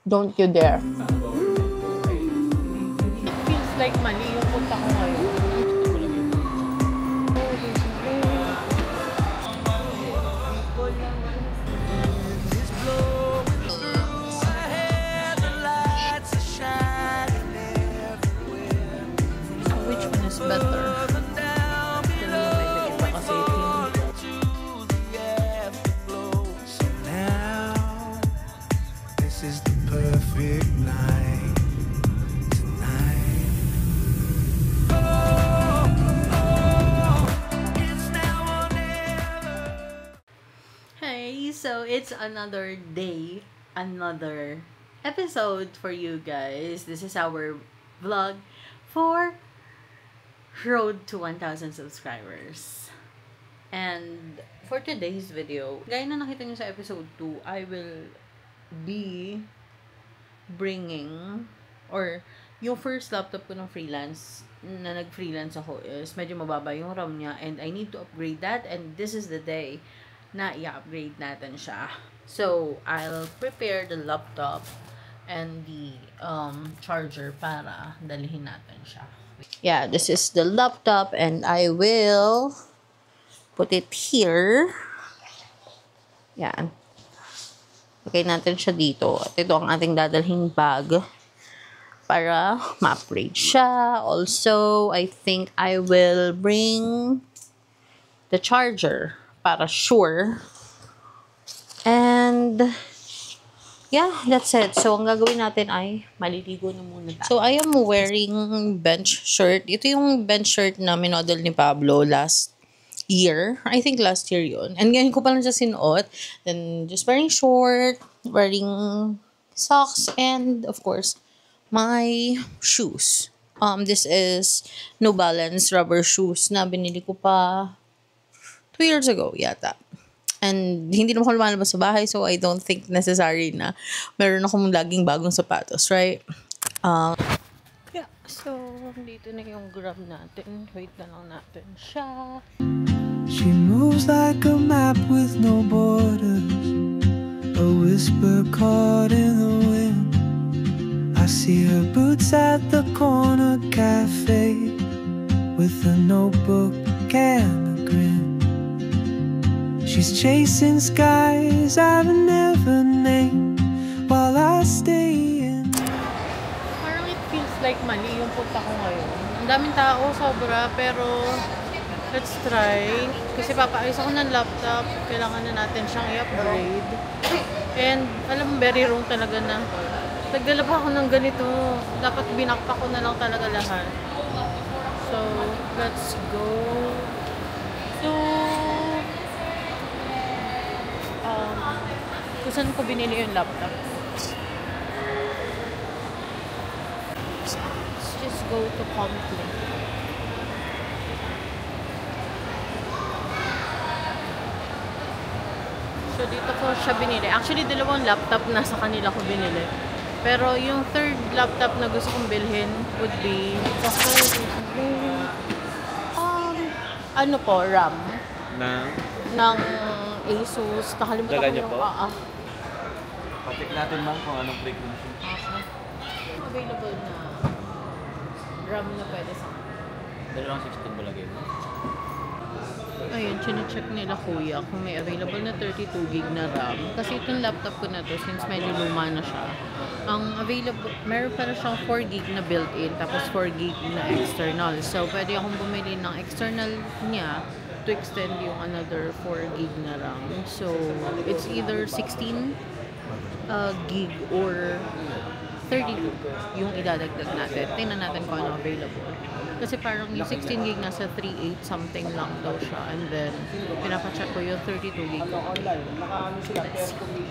Don't you dare. It feels like mali yung punta ko ngayon. Which one is better? Is the perfect night tonight. It's now or never. Hey, so it's another day, another episode for you guys. This is our vlog for Road to 1,000 subscribers. And for today's video, gaya na nakita nyo sa episode 2, I will be bringing, or yung first laptop ko ng freelance, na nag-freelance ako, is medyo mababa yung RAM niya and I need to upgrade that, and this is the day na i-upgrade natin siya. So, I'll prepare the laptop and the charger para dalhin natin siya. Yeah, this is the laptop and I will put it here. Yan. Okay natin siya dito. At ito ang ating dadalhing bag para ma-upgrade siya. Also, I think I will bring the charger para sure. And yeah, that's it. So, ang gagawin natin ay maliligo na muna tayo. So, I am wearing bench shirt. Ito yung bench shirt na minodel ni Pablo last year. I think last year yun. And ngayon ko pa lang siya sinuot. Then, just wearing short, wearing socks, and of course, my shoes. This is New Balance rubber shoes na binili ko pa 2 years ago yata. And hindi naman ako lumalabas sa bahay, so I don't think necessary na meron akong laging bagong sapatos, right? Yeah, so dito na yung grab natin. Wait na lang natin siya. She moves like a map with no borders, a whisper caught in the wind. I see her boots at the corner cafe with a notebook and a grin. She's chasing skies I've never named while I stay in. Parang it feels like mali yung punta ko ngayon. Ang daming tao, sobra, pero let's try. Kasi papaayos ako ng laptop. Kailangan na natin siyang i-upgrade. And alam mo, very wrong talaga na nagdala pa ako ng ganito. Dapat binakpa ko na lang talaga lahat. So, let's go. So, kung saan ko binili yung laptop? Let's just go to Compline. So, dito ko siya binili. Actually, dalawang laptop na sa kanila ko binili. Pero, yung third laptop na gusto kong bilhin would be ano po, RAM. Ng Asus. Nakalimutan ko yung Patik natin ma'am kung anong frequency. Available na RAM na pwede sa Dalawang 16 ba lagay mo? ayun, chinecheck nila kuya kung may available na 32 gig na RAM. Kasi itong laptop ko na to, since medyo luma na siya, ang available, meron pa na siyang 4 gig na built-in, tapos 4 gig na external. So, pwede akong bumili ng external niya to extend yung another 4 gig na RAM. So, it's either 16 gig or 32 yung idadagdag natin. Tingnan natin kung ano available. Kasi parang yung 16 gig nasa 3.8 something lang daw siya. And then, pinapacheck ko yung 32 gig. Let's see.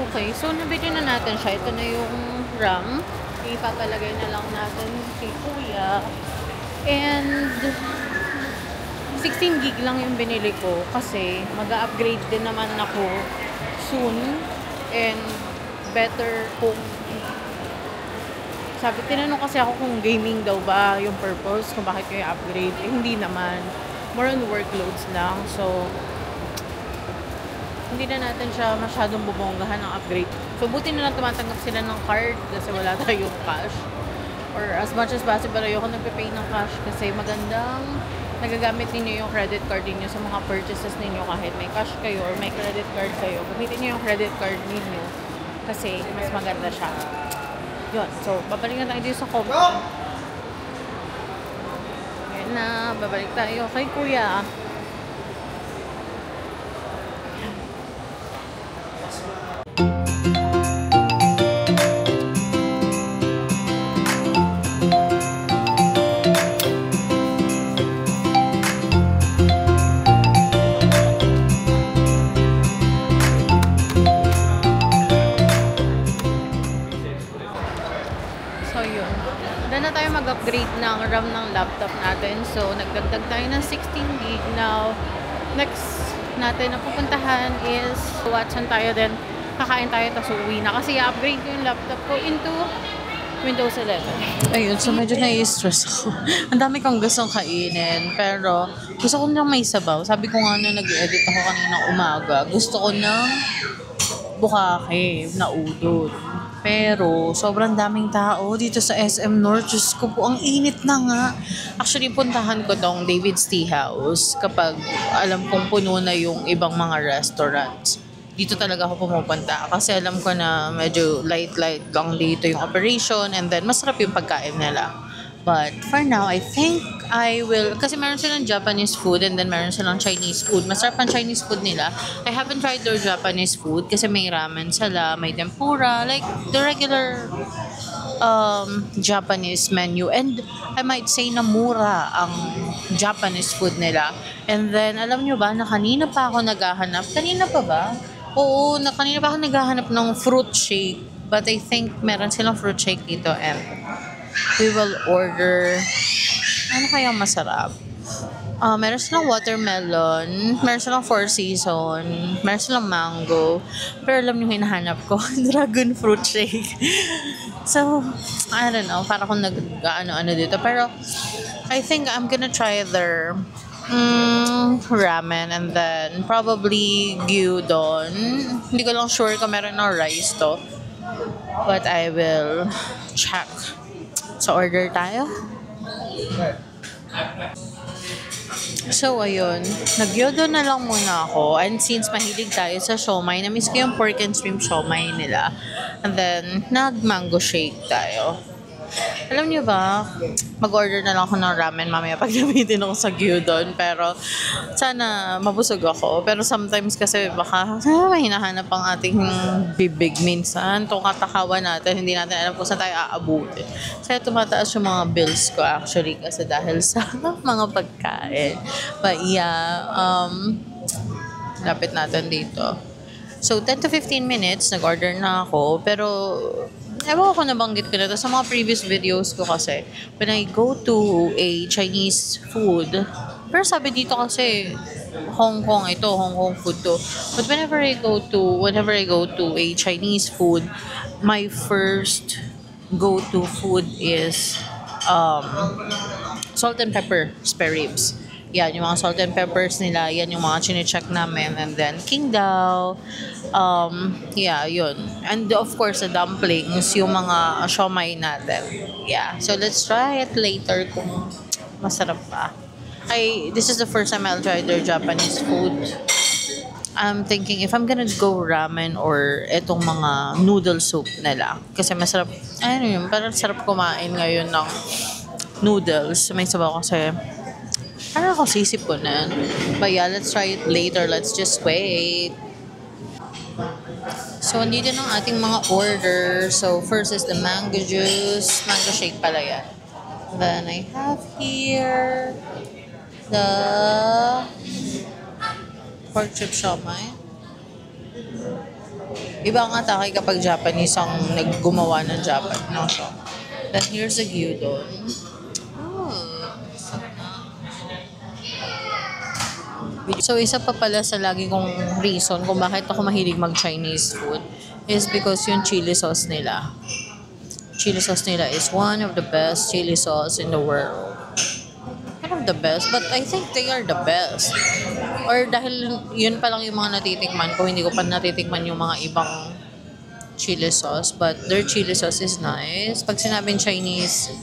Okay, so nabili na natin siya. Ito na yung RAM. Ipapalagay na lang natin kay kuya. And 16 gig lang yung binili ko kasi mag-upgrade din naman ako soon. And better kung tinanong kasi ako kung gaming daw ba yung purpose, kung bakit ko i-upgrade. Eh, hindi naman. More on workloads lang. So, hindi na natin siya masyadong bubonggahan ng upgrade. So, buti na lang tumatanggap sila ng card kasi wala tayong cash. Or as much as possible, ayoko nagpe-pay ng cash kasi magandang nagagamit ninyo yung credit card ninyo sa mga purchases ninyo kahit may cash kayo or may credit card kayo. Gamitin niyo yung credit card ninyo kasi mas maganda siya. Yun. So, babalik na tayo dito sa Compton. Ayan na, babalik tayo kay Kuya. So, yun. Doon na tayo mag-upgrade ng RAM ng laptop natin. So, nagdagdag tayo ng 16 gig. Now, next natin na pupuntahan is Watson tayo din. Kakain tayo, tapos uwi na. Kasi i-upgrade ko yung laptop ko into Windows 11. Ayun, so medyo nai-stress ako. Ang dami kong gustong kainin. Pero, gusto ko nang may sabaw. Sabi ko nga na nag-edit ako kaninang umaga. Gusto ko ng bukake na udon. Pero, sobrang daming tao dito sa SM North. Diyos ko po, ang init na nga. Actually, puntahan ko tong David's Tea House kapag alam kong puno na yung ibang mga restaurants. Dito talaga ako pumupunta kasi alam ko na medyo light lang dito yung operation and then masarap yung pagkain nila. But for now, I think I will, kasi meron silang Japanese food and then meron silang Chinese food. Masarap ang Chinese food nila. I haven't tried their Japanese food kasi may ramen sila, may tempura, like the regular Japanese menu. And I might say na mura ang Japanese food nila. And then, alam nyo ba na kanina pa ako naghahanap? Kanina pa ba? Oo, kanina pa ako naghahanap ng fruit shake. But I think meron silang fruit shake dito and we will order, ano kayang masarap? Meron silang watermelon, meron silang four season, meron silang mango. Pero alam niyo hinahanap ko, dragon fruit shake. So, I don't know, para kung nag-ano dito. Pero, I think I'm gonna try their ramen and then probably gyudon. Hindi ko lang sure kung meron ng rice to. But I will check. So, order tayo. So, ayun. Nagyodo na lang muna ako. And since mahilig tayo sa siomai, na-miss ko yung pork and shrimp siomai nila. And then, nag-mango shake tayo. Alam niyo ba, mag-order na lang ako ng ramen mamaya pag gamitin ako sa gyudon. Pero, sana mabusog ako. Pero sometimes kasi baka may hinahanap ang ating bibig minsan. Itong katakawan natin, hindi natin alam kung saan tayo aabutin. Kaya tumataas yung mga bills ko actually kasi dahil sa mga pagkain. But yeah, lapit natin dito. So, 10 to 15 minutes, nag-order na ako. Pero, ewan ko nabanggit ko na ito sa mga previous videos ko kasi when I go to a Chinese food, pero sabi dito kasi Hong Kong food to. But whenever I go to a Chinese food, my first go-to food is salt and pepper spare ribs. Yan, yung mga salt and peppers nila, yan yung mga chine-check namin. And then, King Dao, yeah, yun. And of course, the dumplings, yung mga siomai natin. Yeah, so let's try it later kung masarap pa. This is the first time I'll try their Japanese food. I'm thinking if I'm gonna go ramen or etong mga noodle soup nila. Kasi masarap, ano yun, parang sarap kumain ngayon ng noodles. May sabaw kasi, parang ako sisipunan. But yeah, let's try it later. Let's just wait. So, andito ng ating mga order. So, first is the mango juice. Mango shake pala yan. Then, I have here the pork chip siomai. Iba ang atake kapag Japanese ang naggumawa ng Japanese. No, so. Then, here's the gyudon. So, isa pa pala sa lagi kong reason kung bakit ako mahilig mag-Chinese food is because yung chili sauce nila. Chili sauce nila is one of the best chili sauce in the world. One of the best, but I think they are the best. Or dahil yun pa lang yung mga natitikman ko, hindi ko pa natitikman yung mga ibang chili sauce. But their chili sauce is nice. Pag sinabing Chinese,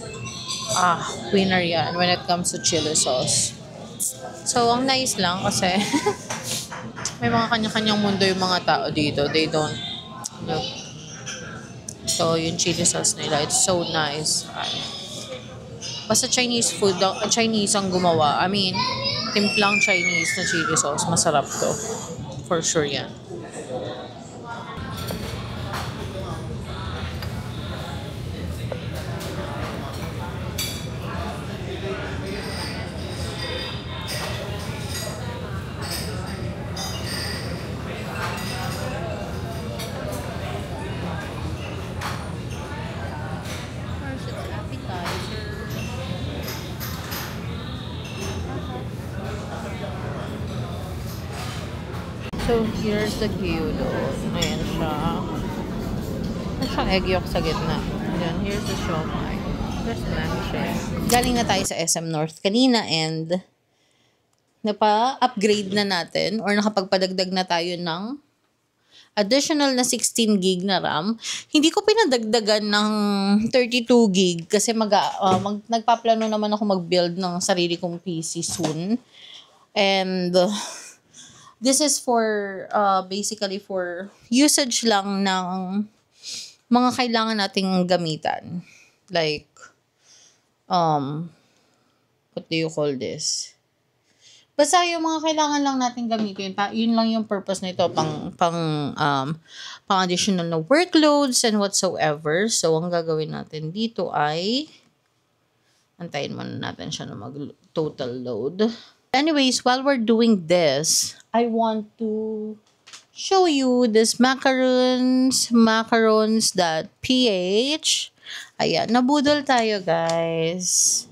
winner yan when it comes to chili sauce. So, ang nice lang kasi may mga kanya-kanyang mundo yung mga tao dito. They don't look. So, yung chili sauce nila, it's so nice. Basta Chinese food, Chinese ang gumawa. I mean, timplang Chinese na chili sauce. Masarap to. For sure yan. So, here's the gyudon. Ayan siya. Ayan siyang egg yolk sa gitna. Ayan, here's the siomai. There's manche. Galing na tayo sa SM North kanina and napa-upgrade na natin or nakapagpadagdag na tayo ng additional na 16 gig na RAM. Hindi ko pinadagdagan ng 32 gig kasi nagpaplano naman ako mag-build ng sarili kong PC soon. And this is for basically for usage lang ng mga kailangan nating gamitan. Like what do you call this? Basta yung mga kailangan lang natin gamitin, yun lang yung purpose nito pang additional na workloads and whatsoever. So ang gagawin natin dito ay antayin muna natin siya na mag-total load. Anyways, while we're doing this, I want to show you this macarons.ph. Ayan, nabudol tayo guys.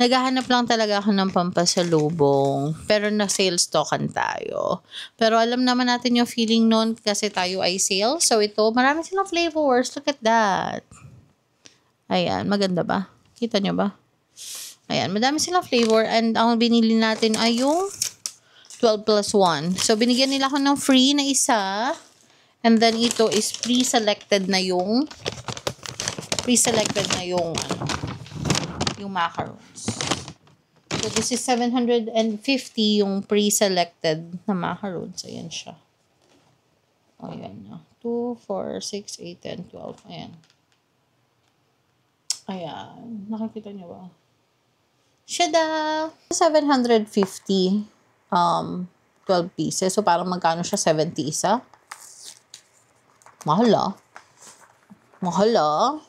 Naghahanap lang talaga ako ng pampasalubong. Pero na-sale stockan tayo. Pero alam naman natin yung feeling nun kasi tayo ay sale. So ito, marami silang flavors. Look at that. Ayan, maganda ba? Kita nyo ba? Ayan, madami silang flavor. And ang binili natin ay yung 12 plus 1. So binigyan nila ako ng free na isa. And then ito is pre-selected na yung macarons. So, this is 750 yung pre-selected na macarons. Ayan siya. O, ayan na. 2, 4, 6, 8, 10, 12. Ayan. Ayan. Nakikita niyo ba? Shada! 750 12 pieces. So, parang magkano siya? 70 isa? Mahal ah. Mahal ah.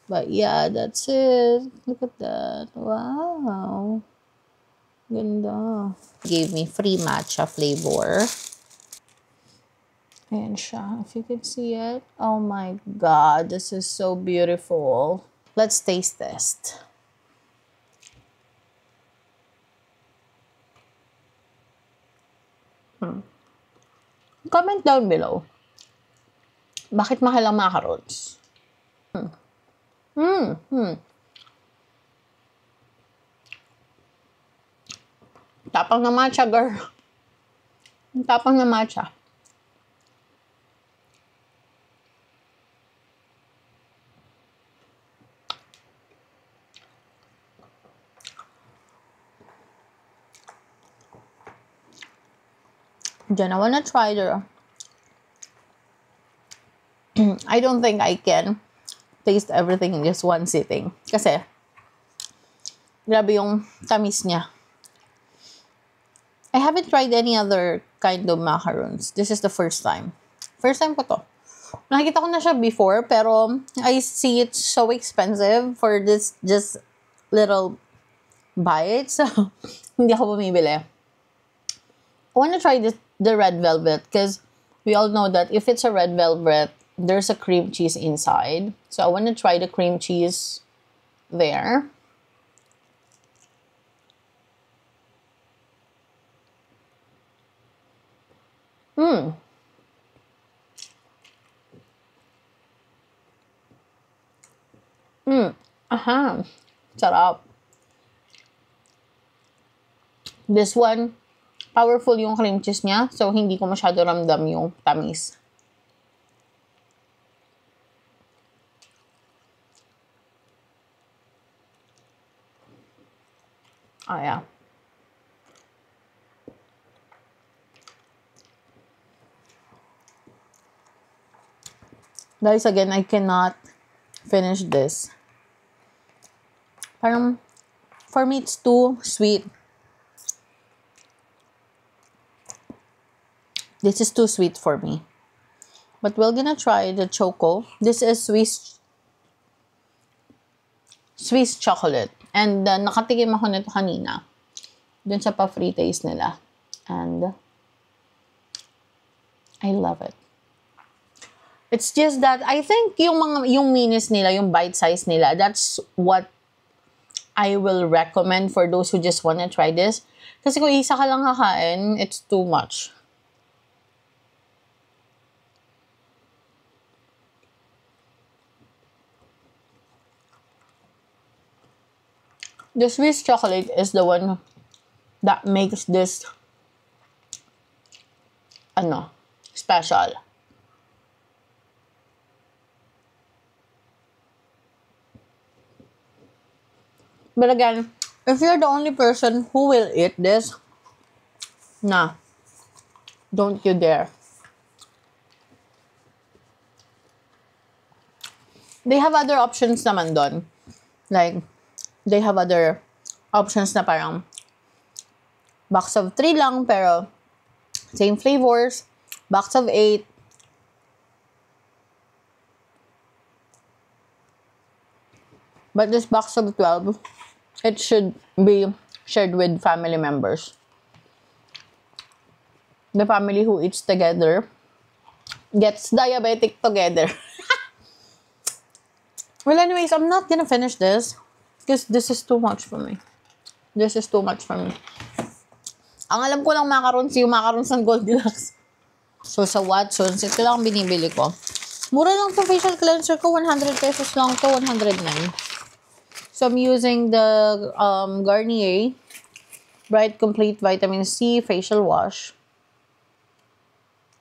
But yeah, that's it. Look at that. Wow. Ganda. Gave me free matcha flavor. Ayan siya. If you can see it. Oh my God. This is so beautiful. Let's taste test. Comment down below. Bakit mahal ang macarons? Tapang na matcha, girl. Tapang na matcha. Then I wanna try the I don't think I can taste everything in just one sitting. Kasi, grabe yung tamis niya. I haven't tried any other kind of macarons. This is the first time. First time ko to. Nakikita ko na siya before, pero I see it so expensive for this just little bite. So, hindi ako bumibili. I want to try the red velvet because we all know that if it's a red velvet, there's a cream cheese inside. So I want to try the cream cheese there. Sarap. This one, powerful yung cream cheese niya. So, hindi ko masyado ramdam yung tamis. Ah, yeah. Guys, again, I cannot finish this. Parang, for me, it's too sweet. This is too sweet for me. But we're gonna try the choco. This is Swiss chocolate. And nakatikim ako nito kanina. Dun sa pa-free taste nila. And I love it. It's just that I think yung minis nila, yung bite size nila, that's what I will recommend for those who just wanna try this. Kasi kung isa ka lang kakain, it's too much. The Swiss chocolate is the one that makes this special. But again, if you're the only person who will eat this, nah, don't you dare. They have other options naman doon. Like, they have other options na parang box of 3 lang, pero same flavors, box of 8. But this box of 12, it should be shared with family members. The family who eats together gets diabetic together. Well, anyways, I'm not gonna finish this because this is too much for me. This is too much for me. Ang alam ko lang macarons, yung macarons ng Goldilocks. So, sa Watsons, ito lang ang binibili ko. Mura lang to facial cleanser ko. 100 pesos lang to. 109. So, I'm using the Garnier Bright Complete Vitamin C Facial Wash.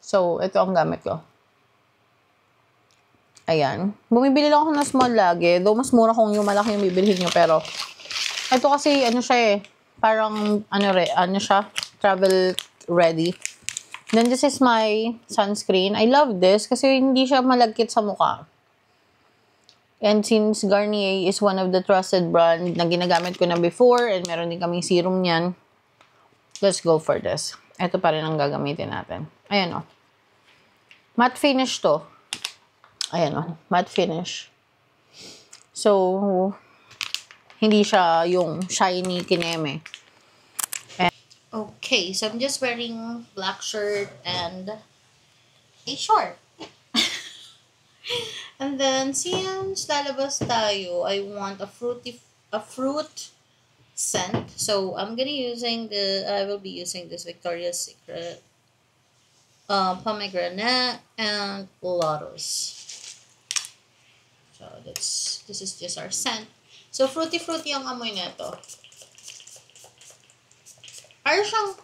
So, ito ang gamit ko. Ayan. Bumibili lang ako ng small lagi. Though, mas mura kung yung malaki yung bibilihin nyo. Pero, ito kasi, ano siya eh. Parang, ano siya? Travel ready. Then, this is my sunscreen. I love this kasi hindi siya malagkit sa mukha. And since Garnier is one of the trusted brand na ginagamit ko na before and meron din kaming serum niyan, let's go for this. Ito pa rin ang gagamitin natin. Ayan o. Matte finish to. Ayan o. Matte finish. So, hindi siya yung shiny kineme. Okay, so I'm just wearing black shirt and a short. And then, since lalabas tayo, I want a fruit scent. So, I will be using this Victoria's Secret pomegranate and lotus. So, this is just our scent. So, fruity ang amoy nito. Parang siyang,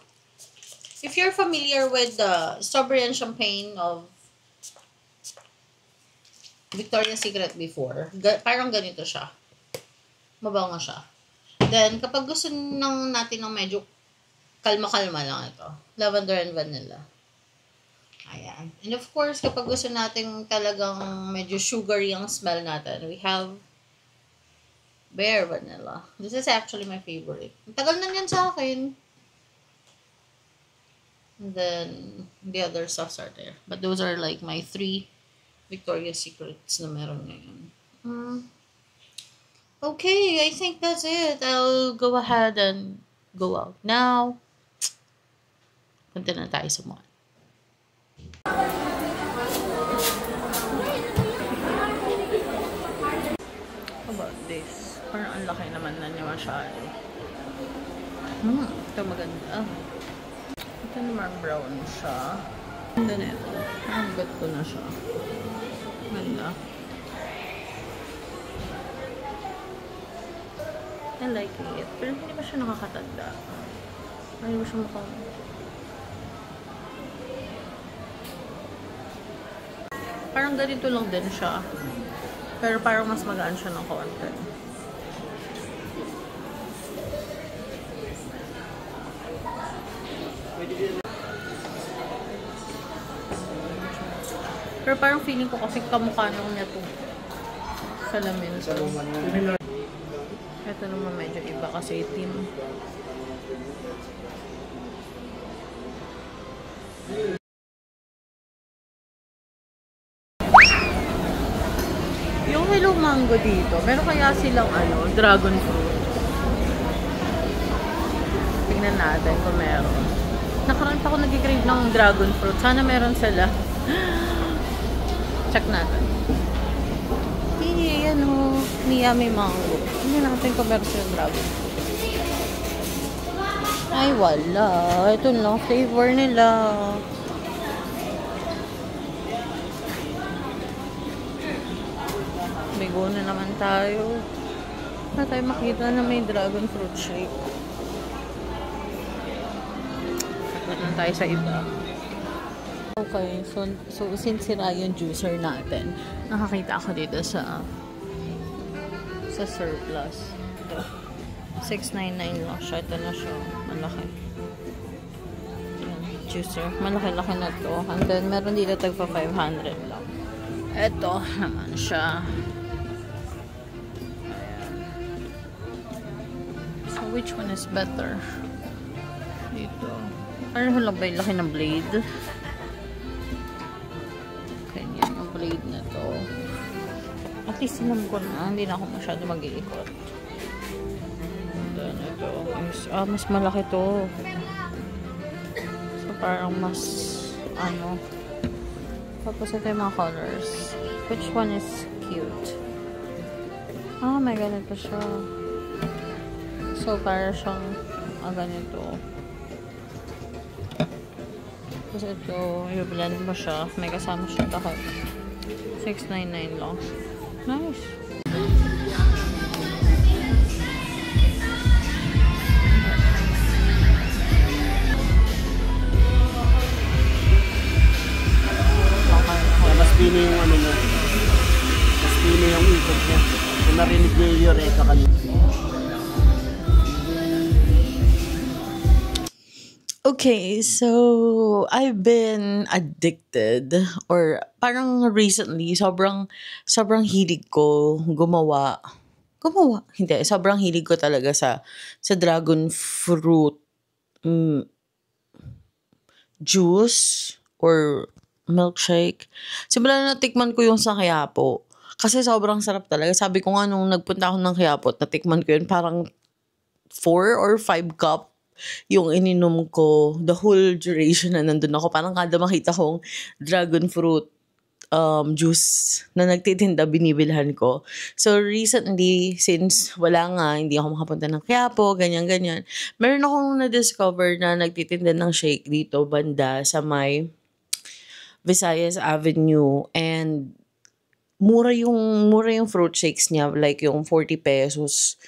if you're familiar with the strawberry and champagne of Victoria's Secret before, parang ganito siya. Mabango siya. Then, kapag gusto natin ng medyo kalma-kalma lang ito. Lavender and vanilla. Ayan. And of course, kapag gusto natin talagang medyo sugary ang smell natin, we have Bare Vanilla. This is actually my favorite. Ang tagal na yan sa akin. And then, the other stuffs are there. But those are like my 3 Victoria's Secrets na meron ngayon. Okay, I think that's it. I'll go ahead and go out now. Punta na tayo sa mall. How about this? Parang ang laki naman na niya masyado. Ito maganda. Ito naman brown siya. Ganda na ito. Ang bet ko na siya. Ganda. I like it. Pero hindi ba siya nakakatanda? Hindi ba siya mukhang Parang ganito lang din siya. Pero parang mas magaan siya ng konti. Pero parang feeling ko kasi kamukha nung niya to. Salamin. Ito naman medyo iba kasi itim. Yung Hello Mango dito, meron kaya silang dragon fruit. Tingnan natin kung meron. Nakaraan pa ako nag-crave ng dragon fruit. Sana meron sila. Check natin. Miyami mango. Tingnan natin kung meron silang dragon fruit. Ay, wala. Ito lang flavor nila. Bigo na naman tayo. Na tayo makita na may dragon fruit shake. Sakot na tayo sa iba. Okay, so since sira yung juicer natin, nakakita ako dito sa surplus. Ito. 699 lang siya. Ito na siya. Malaki. Ayan, juicer. Malaki-laki na to. And then, meron dito tagpa 500 lang. Ito naman siya. So, which one is better? Dito. Ano lang ba yung laki ng blade? Ganyan yung blade na to. At least alam ko na. Hindi na ako masyado mag-iikot. And then, ito. Mas malaki to. So, parang mas tapos ito yung mga colors. Which one is cute? Oh my god, ito siya. So, para siyang ganito. Tapos ito, i-blend mo siya. May kasama siya takot. 699 lang. Nice. Mas pino yung niya. Mas pino yung ikot niya. Kung narinig niya yung Eureka kanina. Okay, so I've been addicted or parang recently sobrang hilig ko gumawa. Hindi, sobrang hilig ko talaga sa dragon fruit juice or milkshake. Simula na natikman ko yung sa Quiapo. Kasi sobrang sarap talaga. Sabi ko nga nung nagpunta ako ng Quiapo, natikman ko yun parang 4 or 5 cup yung ininom ko the whole duration na nandun ako. Parang kada makita kong dragon fruit juice na nagtitinda, binibilhan ko. So, recently, since wala nga, hindi ako makapunta ng Quiapo, ganyan-ganyan, meron akong na-discover na nagtitinda ng shake dito, banda, sa may Visayas Avenue. And, mura yung fruit shakes niya. Like, yung 40 pesos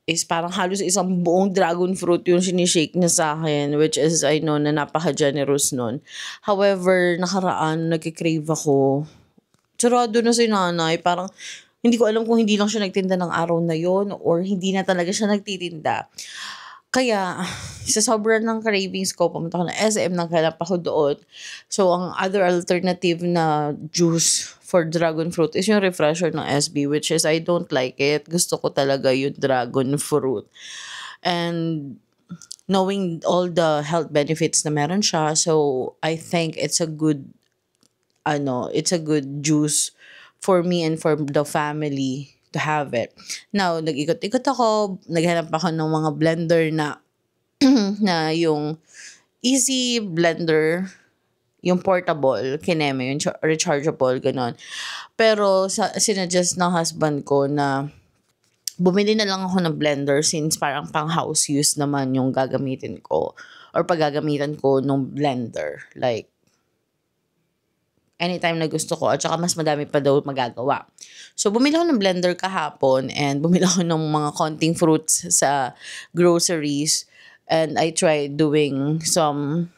is parang halos isang buong dragon fruit yung sinishake niya sa akin, which is, I know, na napaka-generous nun. However, nakaraan, nagkikrave ako. Sarado na si nanay. Parang, hindi ko alam kung hindi lang siya nagtinda ng araw na yon or hindi na talaga siya nagtitinda. Kaya, sa sobrang ng cravings ko, pumunta ko na SM, naghanap ako doon. So, ang other alternative na juice for dragon fruit is yung refresher ng SB, which is I don't like it. Gusto ko talaga yung dragon fruit. And knowing all the health benefits na meron siya, so I think it's a good juice for me and for the family to have it. Now, nag-ikot-ikot ako, naghanap ako ng mga blender na na yung easy blender, yung portable, kineme, yung rechargeable, ganon. Pero sinuggest ng husband ko na bumili na lang ako ng blender since parang pang house use naman yung gagamitin ko or paggagamitan ko ng blender. Like, anytime na gusto ko at saka mas madami pa daw magagawa. So, bumili ako ng blender kahapon and bumili ako ng mga konting fruits sa groceries and I tried doing some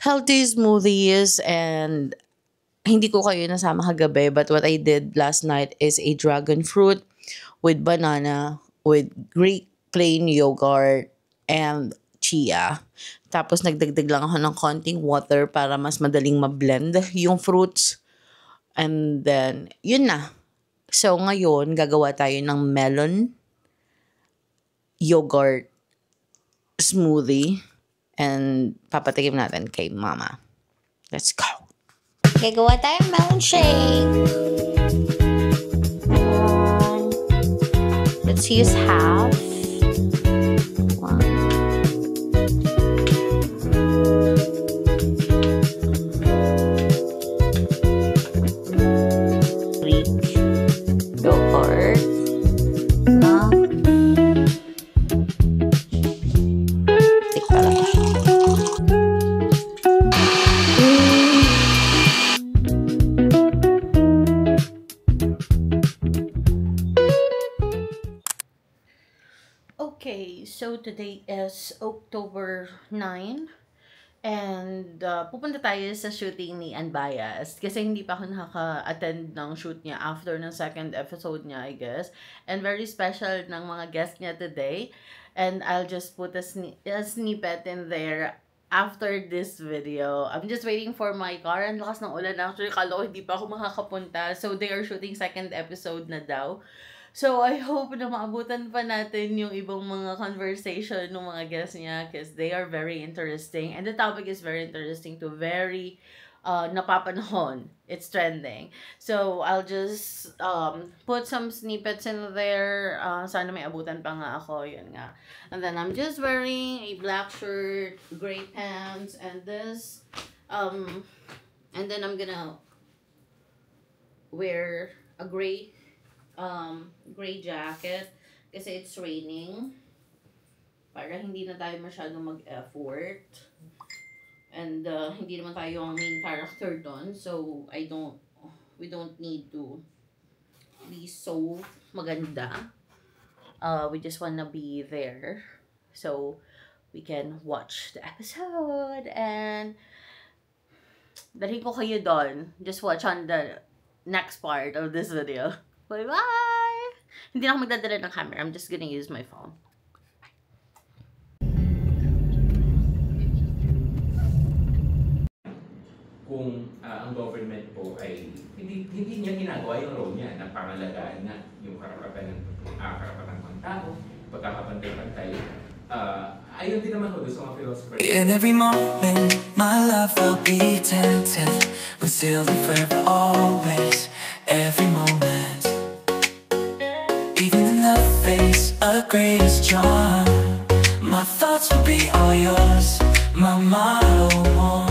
healthy smoothies and hindi ko kayo nasama kagabi, but what I did last night is a dragon fruit with banana, with Greek plain yogurt, and chia. Tapos nagdagdag lang ako ng konting water para mas madaling ma-blend yung fruits. And then, yun na. So, ngayon, gagawa tayo ng melon yogurt smoothie. And papatikim natin kay Mama. Let's go. Gagawa tayong melon shake. Let's use half. One. Greek yogurt. Na. Tik pala. Okay, so today is October 9 and pupunta tayo sa shooting ni Unbiased kasi hindi pa ako nakaka-attend ng shoot niya after ng second episode niya, I guess. And very special ng mga guests niya today. And I'll just put a snippet in there after this video. I'm just waiting for my car. Ang lakas ng ulan. Actually, kala ko hindi pa ako makakapunta. So, they are shooting second episode na daw. So, I hope na maabutan pa natin yung ibang mga conversation ng mga guests niya because they are very interesting. And the topic is very interesting to very napapanahon. It's trending. So, I'll just put some snippets in there. Sana may abutan pa nga ako. Yun nga. And then, I'm just wearing a black shirt, gray pants, and this. And then, I'm gonna wear a gray jacket kasi it's raining para hindi na tayo masyadong mag-effort and hindi naman tayo ang main character doon, so we don't need to be so maganda. We just wanna be there so we can watch the episode and dalhin ko kayo doon. Just watch on the next part of this video. Bye-bye! Hindi na ako magdadala ng camera. I'm just gonna use my phone. Kung ang government po ay hindi niya ginagawa yung role niya na pangalagaan na yung karapatan ng tao, pagkakapantay-pantay. Ayun din naman ho sa mga philosopher. In every moment, my love will be tempted, but still and forever always, every moment. Even in the face of greatest charm, my thoughts will be all yours, my motto.